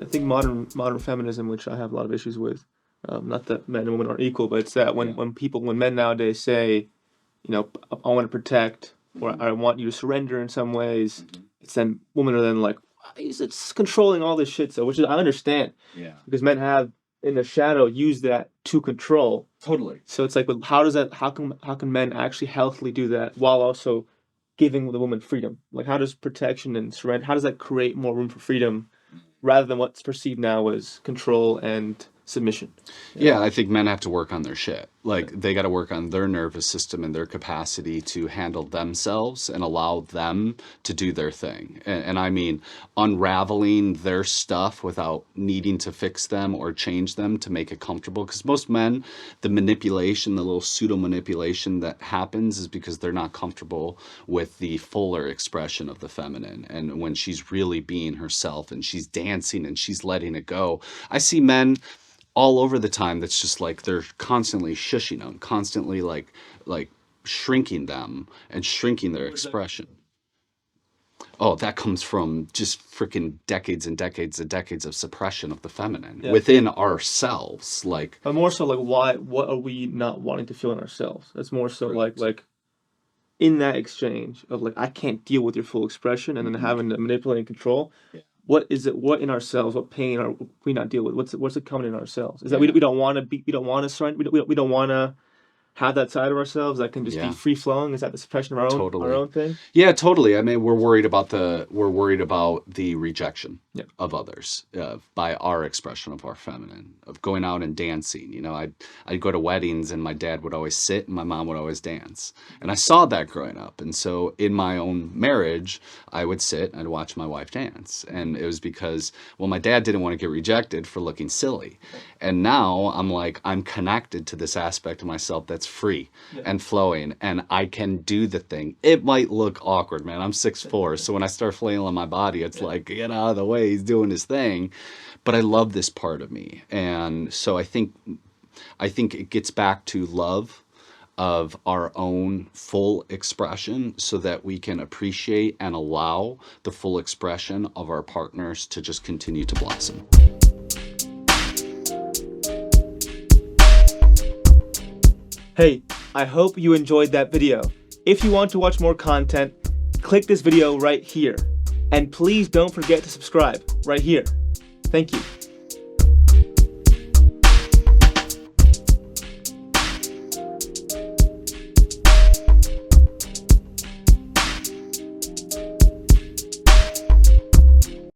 I think modern feminism, which I have a lot of issues with, not that men and women are equal, but it's that when men nowadays say, I want to protect, or I want you to surrender in some ways, it's then women are then like, it's controlling all this shit. So, which is I understand, because men have in the shadow used that to control. Totally. So it's like, but how does that? How can men actually healthily do that while also giving the woman freedom? Like, how does protection and surrender? How does that create more room for freedom, rather than what's perceived now as control and submission? Yeah, I think men have to work on their shit. Like, they got to work on their nervous system and their capacity to handle themselves and allow them to do their thing. And I mean, unraveling their stuff without needing to fix them or change them to make it comfortable. Because most men, the manipulation, the little pseudo manipulation that happens is because they're not comfortable with the fuller expression of the feminine. And when she's really being herself and she's dancing and she's letting it go. I see men all over the time that's just like they're constantly shushing them, constantly like shrinking them and shrinking their expression. Oh, that comes from just freaking decades and decades and decades of suppression of the feminine within ourselves. Like, but more so, like, what are we not wanting to feel in ourselves? That's more so like in that exchange of like, I can't deal with your full expression, and then having to manipulate and control. What is it? What in ourselves? What pain are we not deal with? What's it coming in ourselves? Is that we don't want to be? We don't want to surrender. We don't want to have that side of ourselves that can just be free flowing. Is that the suppression of our own thing? Yeah, totally. I mean, we're worried about the rejection of others by our expression of our feminine, of going out and dancing. I'd go to weddings and my dad would always sit and my mom would always dance, and I saw that growing up. And so in my own marriage, I would sit and I'd watch my wife dance, and it was because, well, my dad didn't want to get rejected for looking silly, and now I'm connected to this aspect of myself that's free and flowing, and I can do the thing. It might look awkward, man. I'm 6'4", so when I start flailing my body, it's like, get out of the way, he's doing his thing. But I love this part of me, and so I think it gets back to love of our own full expression, so that we can appreciate and allow the full expression of our partners to just continue to blossom. Hey, I hope you enjoyed that video. If you want to watch more content, click this video right here. And please don't forget to subscribe right here. Thank you.